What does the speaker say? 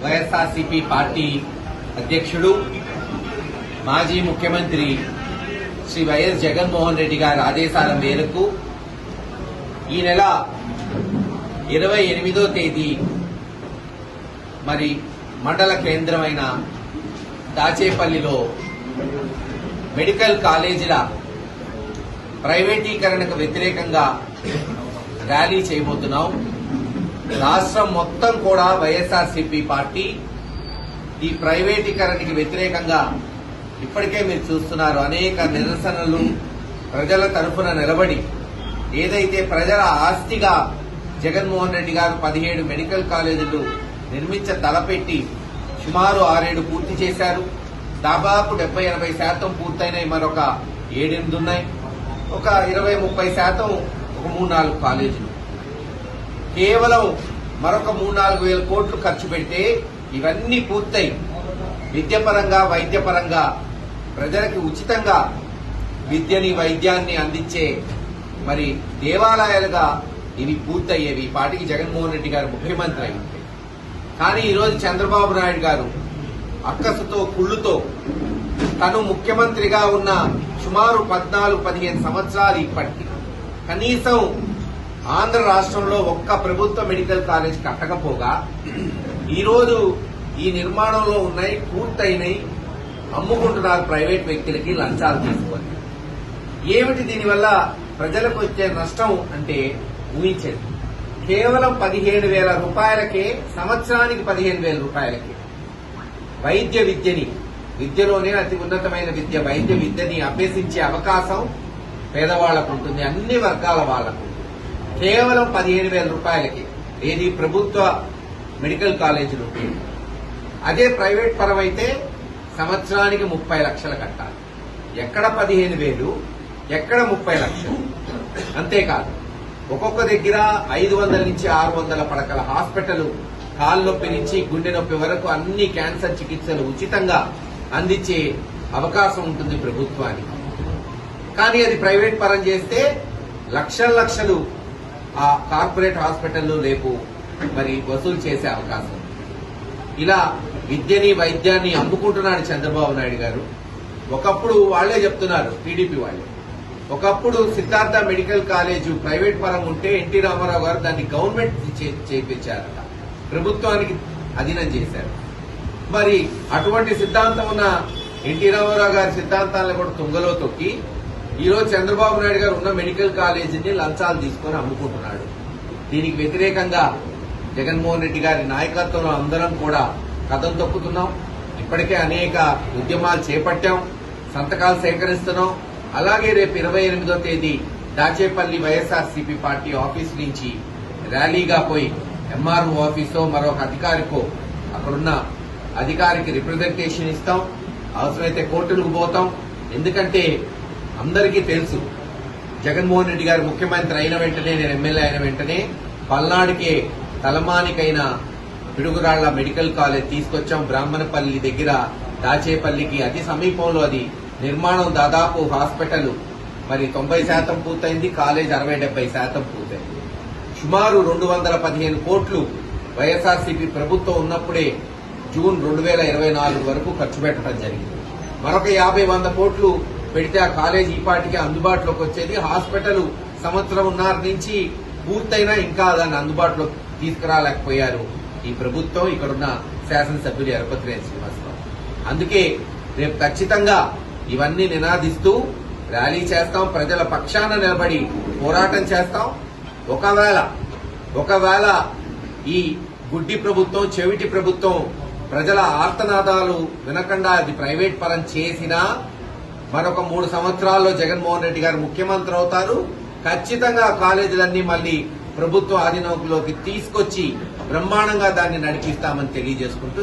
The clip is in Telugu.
వైఎస్ఆర్సీపీ పార్టీ అధ్యక్షుడు మాజీ ముఖ్యమంత్రి శ్రీ వైఎస్ జగన్మోహన్ రెడ్డి గారి ఆదేశాల మేరకు ఈ నెల 28వ తేదీ మరి మండల కేంద్రమైన దాచేపల్లిలో మెడికల్ కాలేజీల ప్రైవేటీకరణకు వ్యతిరేకంగా ర్యాలీ చేయబోతున్నాం. రాష్ట్రం మొత్తం కూడా వైఎస్ఆర్సీపీ పార్టీ ఈ ప్రైవేటీకరణకి వ్యతిరేకంగా ఇప్పటికే మీరు చూస్తున్నారు అనేక నిరసనలు ప్రజల తరఫున నిలబడి ఏదైతే ప్రజల ఆస్తిగా జగన్మోహన్ రెడ్డి గారు 17 మెడికల్ కాలేజీలు నిర్మించ తలపెట్టి సుమారు 6-7 పూర్తి చేశారు. దాదాపు 70-80% పూర్తయినాయి. మరొక 7-8 ఉన్నాయి. ఒక 20-30% ఒక 3-4 కాలేజీలు. కేవలం మరొక 3-4 వేల కోట్లు ఖర్చు పెడితే ఇవన్నీ పూర్తయి విద్యపరంగా వైద్యపరంగా ప్రజలకు ఉచితంగా విద్యని వైద్యాన్ని అందించే మరి దేవాలయాలుగా ఇవి పూర్తయ్యేవి. ఈ పాటికి జగన్మోహన్ రెడ్డి గారు ముఖ్యమంత్రి అయి ఉంటే. కానీ ఈరోజు చంద్రబాబు నాయుడు గారు అక్కసుతో కుళ్ళుతో తను ముఖ్యమంత్రిగా ఉన్న సుమారు 14-15 సంవత్సరాలు ఇప్పటికి కనీసం ఆంధ్ర రాష్ట్రంలో ఒక్క ప్రభుత్వ మెడికల్ కాలేజ్ కట్టకపోగా ఈరోజు ఈ నిర్మాణంలో ఉన్నాయి, పూర్తయినాయి, అమ్ముకుంటున్నారు ప్రైవేట్ వ్యక్తులకి లంచాలు తీసుకొని. ఏమిటి దీనివల్ల ప్రజలకు వచ్చే నష్టం అంటే ఊహించండి. కేవలం 17,000 రూపాయలకే, సంవత్సరానికి 15,000 రూపాయలకే విద్యలోనే అతి ఉన్నతమైన వైద్య విద్యని అభ్యసించే అవకాశం పేదవాళ్లకు ఉంటుంది, అన్ని వర్గాల వాళ్లకు. కేవలం 15,000 రూపాయలకి ఏది ప్రభుత్వ మెడికల్ కాలేజీలు ఉంటాయి. అదే ప్రైవేట్ పరం అయితే సంవత్సరానికి 30 లక్షలు కట్టాలి. ఎక్కడ 15,000, ఎక్కడ 30 లక్షలు. అంతేకాదు ఒక్కొక్క దగ్గర 500 నుంచి 600 పడకల హాస్పిటల్, కాలు నొప్పి నుంచి గుండె నొప్పి వరకు అన్ని క్యాన్సర్ చికిత్సలు ఉచితంగా అందించే అవకాశం ఉంటుంది ప్రభుత్వానికి. కానీ అది ప్రైవేట్ పరం చేస్తే లక్షలు ఆ కార్పొరేట్ హాస్పిటల్లో రేపు మరి వసూలు చేసే అవకాశం. ఇలా విద్యని వైద్యాన్ని అమ్ముకుంటున్నాడు చంద్రబాబు నాయుడు గారు. ఒకప్పుడు వాళ్లే చెప్తున్నారు, టీడీపీ వాళ్లే, ఒకప్పుడు సిద్ధార్థ మెడికల్ కాలేజ్ ప్రైవేట్ పరం ఉంటే ఎన్టీ రామారావు గారు దాన్ని గవర్నమెంట్ చేయించారట, ప్రభుత్వానికి అధీనం చేశారు. మరి అటువంటి సిద్ధాంతం ఉన్న ఎన్టీ రామారావు గారి సిద్ధాంతాలను కూడా తుంగలో తొక్కి ఈరోజు చంద్రబాబు నాయుడు గారు ఉన్న మెడికల్ కాలేజీని లంచాలు తీసుకొని అమ్ముకుంటున్నాడు. దీనికి వ్యతిరేకంగా జగన్మోహన్ రెడ్డి గారి నాయకత్వంలో అందరం కూడా కథం తొక్కుతున్నాం. ఇప్పటికే అనేక ఉద్యమాలు చేపట్టాం, సంతకాలు సేకరిస్తున్నాం. అలాగే రేపు 28వ తేదీ దాచేపల్లి వైఎస్ఆర్సీపీ పార్టీ ఆఫీస్ నుంచి ర్యాలీగా పోయి ఎంఆర్ఓ ఆఫీసో మరొక అధికారికో అక్కడున్న అధికారికి రిప్రజెంటేషన్ ఇస్తాం. అవసరమైతే కోర్టులకు పోతాం. ఎందుకంటే అందరికీ తెలుసు, జగన్మోహన్ రెడ్డి గారు ముఖ్యమంత్రి అయిన వెంటనే, నేను ఎమ్మెల్యే అయిన వెంటనే పల్నాడుకే తలమానికైన పిడుగురాళ్ల మెడికల్ కాలేజ్ తీసుకొచ్చాం. బ్రాహ్మణపల్లి దగ్గర దాచేపల్లికి అతి సమీపంలో అది నిర్మాణం. దాదాపు హాస్పిటల్ మరి 90% పూర్తయింది, కాలేజ్ 60-70% పూర్తయింది. సుమారు 215 కోట్లు వైఎస్ఆర్సీపీ ప్రభుత్వం ఉన్నప్పుడే జూన్ 2024 వరకు ఖర్చు పెట్టడం జరిగింది. మరొక 50-100 కోట్లు పెడితే ఆ కాలేజ్ ఈ పాటికి అందుబాటులోకి వచ్చేది. హాస్పిటల్ సంవత్సరంన్నర నుంచి పూర్తయినా ఇంకా దాన్ని అందుబాటులో తీసుకురాలేకపోయారు ఈ ప్రభుత్వం, ఇక్కడున్న శాసనసభ్యులు ఎరపతిరేని శ్రీనివాసరావు. అందుకే రేపు ఖచ్చితంగా ఇవన్నీ నినాదిస్తూ ర్యాలీ చేస్తాం, ప్రజల పక్షాన నిలబడి పోరాటం చేస్తాం. ఒకవేళ ఈ గుడ్డి ప్రభుత్వం, చెవిటి ప్రభుత్వం ప్రజల ఆర్తనాదాలు వినకుండా అది ప్రైవేట్ పరం చేసినా మరొక 3 సంవత్సరాల్లో జగన్మోహన్ రెడ్డి గారు ముఖ్యమంత్రి అవుతారు. ఖచ్చితంగా కాలేజీలన్నీ మళ్లీ ప్రభుత్వ ఆధీనంలోకి తీసుకొచ్చి బ్రహ్మాండంగా దాన్ని నడిపిస్తామని తెలియజేసుకుంటూ